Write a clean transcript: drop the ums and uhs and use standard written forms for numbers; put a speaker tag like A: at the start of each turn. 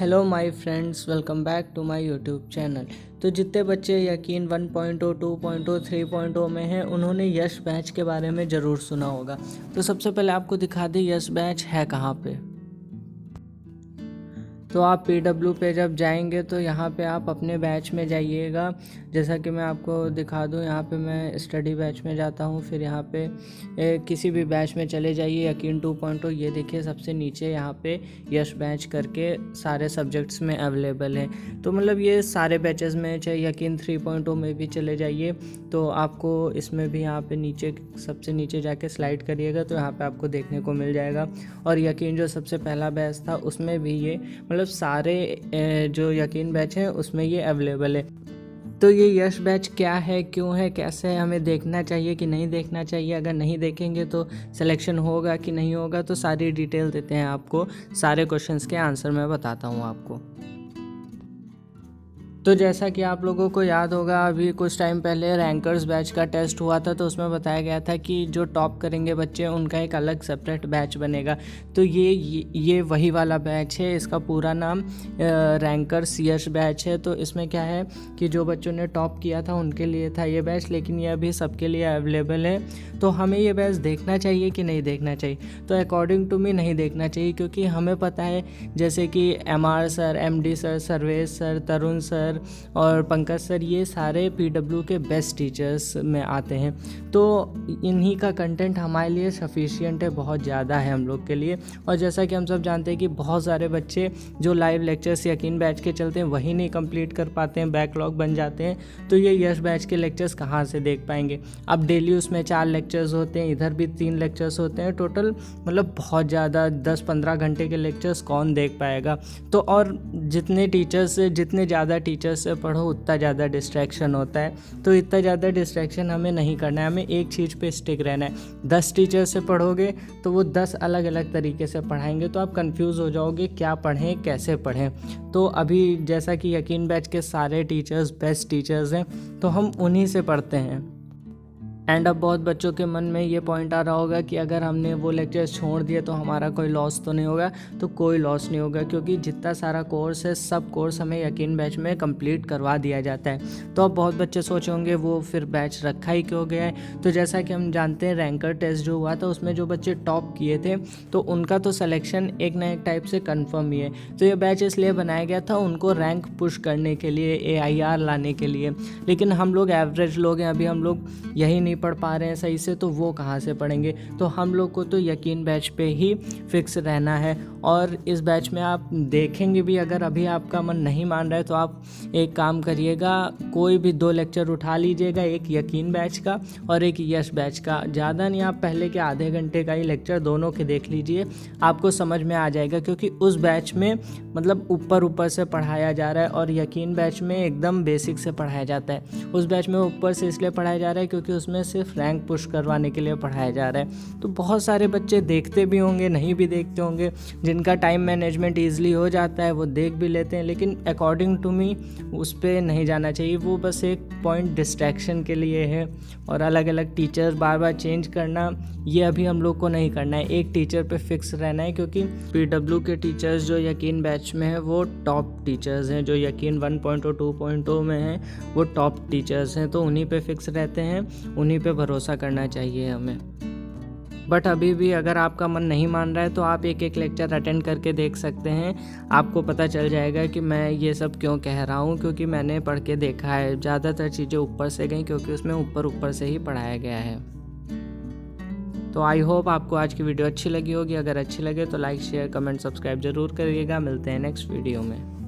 A: Hello my friends, welcome back to my YouTube channel. तो जितने बच्चे यकीन 1.0, 2.0, 3.0 में हैं उन्होंने यश बैच के बारे में ज़रूर सुना होगा। तो सबसे पहले आपको दिखा दें यश बैच है कहाँ पे। तो आप PW पे जब जाएंगे तो यहाँ पे आप अपने बैच में जाइएगा। जैसा कि मैं आपको दिखा दूँ, यहाँ पे मैं स्टडी बैच में जाता हूँ। फिर यहाँ पे किसी भी बैच में चले जाइए, यकीन 2.0। ये देखिए सबसे नीचे यहाँ पे यश बैच करके सारे सब्जेक्ट्स में अवेलेबल है। तो मतलब ये सारे बैचेस में, चाहे यकीन 3.0 में भी चले जाइए तो आपको इसमें भी यहाँ पे नीचे सबसे नीचे जाके स्लाइड करिएगा तो यहाँ पे आपको देखने को मिल जाएगा। और यकीन जो सबसे पहला बैच था उसमें भी ये मतलब सारे जो यकीन बैच हैं उसमें ये अवेलेबल है। तो ये यश बैच क्या है, क्यों है, कैसे है, हमें देखना चाहिए कि नहीं देखना चाहिए, अगर नहीं देखेंगे तो सिलेक्शन होगा कि नहीं होगा, तो सारी डिटेल देते हैं आपको। सारे क्वेश्चंस के आंसर मैं बताता हूँ आपको। तो जैसा कि आप लोगों को याद होगा, अभी कुछ टाइम पहले रैंकर्स बैच का टेस्ट हुआ था तो उसमें बताया गया था कि जो टॉप करेंगे बच्चे उनका एक अलग सेपरेट बैच बनेगा। तो ये वही वाला बैच है। इसका पूरा नाम रैंकर्स यश बैच है। तो इसमें क्या है कि जो बच्चों ने टॉप किया था उनके लिए था ये बैच, लेकिन ये अभी सबके लिए अवेलेबल है। तो हमें ये बैच देखना चाहिए कि नहीं देखना चाहिए? तो अकॉर्डिंग टू मी नहीं देखना चाहिए, क्योंकि हमें पता है जैसे कि MR sir, MD sir, Sarvesh sir, Tarun sir और पंकज सर, ये सारे PW के बेस्ट टीचर्स में आते हैं। तो इन्हीं का कंटेंट हमारे लिए सफिशिएंट है, बहुत ज़्यादा है हम लोग के लिए। और जैसा कि हम सब जानते हैं कि बहुत सारे बच्चे जो लाइव लेक्चर्स यकीन बैच के चलते हैं वही नहीं कंप्लीट कर पाते हैं, बैकलॉग बन जाते हैं। तो ये यश बैच के लेक्चर्स कहाँ से देख पाएंगे? अब डेली उसमें 4 लेक्चर्स होते हैं, इधर भी 3 लेक्चर्स होते हैं, टोटल मतलब बहुत ज़्यादा 10-15 घंटे के लेक्चर्स कौन देख पाएगा? तो और जितने ज़्यादा टीचर्स से पढ़ो उतना ज़्यादा डिस्ट्रैक्शन होता है। तो इतना ज़्यादा डिस्ट्रैक्शन हमें नहीं करना है, हमें एक चीज़ पे स्टिक रहना है। 10 टीचर से पढ़ोगे तो वो 10 अलग अलग तरीके से पढ़ाएंगे, तो आप कंफ्यूज हो जाओगे क्या पढ़ें, कैसे पढ़ें। तो अभी जैसा कि यकीन बैच के सारे टीचर्स बेस्ट टीचर्स हैं तो हम उन्हीं से पढ़ते हैं। एंड अब बहुत बच्चों के मन में ये पॉइंट आ रहा होगा कि अगर हमने वो लेक्चर्स छोड़ दिए तो हमारा कोई लॉस तो नहीं होगा? तो कोई लॉस नहीं होगा, क्योंकि जितना सारा कोर्स है सब कोर्स हमें यकीन बैच में कंप्लीट करवा दिया जाता है। तो अब बहुत बच्चे सोचेंगे वो फिर बैच रखा ही क्यों गया है? तो जैसा कि हम जानते हैं रैंकर टेस्ट जो हुआ था उसमें जो बच्चे टॉप किए थे तो उनका तो सिलेक्शन एक ना एक टाइप से कन्फर्म ही है। तो ये बैच इसलिए बनाया गया था उनको रैंक पुश करने के लिए, AIR लाने के लिए। लेकिन हम लोग एवरेज लोग हैं, अभी हम लोग यही नहीं पढ़ पा रहे हैं सही से, तो वो कहाँ से पढ़ेंगे? तो हम लोग को तो यकीन बैच पे ही फिक्स रहना है। और इस बैच में आप देखेंगे भी, अगर अभी आपका मन नहीं मान रहा है तो आप एक काम करिएगा, कोई भी 2 लेक्चर उठा लीजिएगा, एक यकीन बैच का और एक यश बैच का। ज़्यादा नहीं, आप पहले के आधे घंटे का ही लेक्चर दोनों के देख लीजिए, आपको समझ में आ जाएगा। क्योंकि उस बैच में मतलब ऊपर से पढ़ाया जा रहा है और यकीन बैच में एकदम बेसिक से पढ़ाया जाता है। उस बैच में ऊपर से इसलिए पढ़ाया जा रहा है क्योंकि उसमें सिर्फ रैंक पुश करवाने के लिए पढ़ाया जा रहा है। तो बहुत सारे बच्चे देखते भी होंगे, नहीं भी देखते होंगे, जिनका टाइम मैनेजमेंट ईजिली हो जाता है वो देख भी लेते हैं, लेकिन अकॉर्डिंग टू मी उस पर नहीं जाना चाहिए। वो बस एक पॉइंट डिस्ट्रैक्शन के लिए है। और अलग अलग टीचर बार बार चेंज करना ये अभी हम लोग को नहीं करना है, एक टीचर पे फिक्स रहना है। क्योंकि PW के टीचर्स जो यकीन बैच में है वो टॉप टीचर्स हैं, जो यकीन 1.0, 2.0 में हैं वो टॉप टीचर्स हैं। तो उन्हीं पे फिक्स रहते हैं, उन्हीं पे भरोसा करना चाहिए हमें। बट अभी भी अगर आपका मन नहीं मान रहा है तो आप एक लेक्चर अटेंड करके देख सकते हैं, आपको पता चल जाएगा कि मैं ये सब क्यों कह रहा हूँ। क्योंकि मैंने पढ़ के देखा है, ज़्यादातर चीज़ें ऊपर से गई क्योंकि उसमें ऊपर से ही पढ़ाया गया है। तो आई होप आपको आज की वीडियो अच्छी लगी होगी। अगर अच्छी लगे तो लाइक, शेयर, कमेंट, सब्सक्राइब जरूर करिएगा। मिलते हैं नेक्स्ट वीडियो में।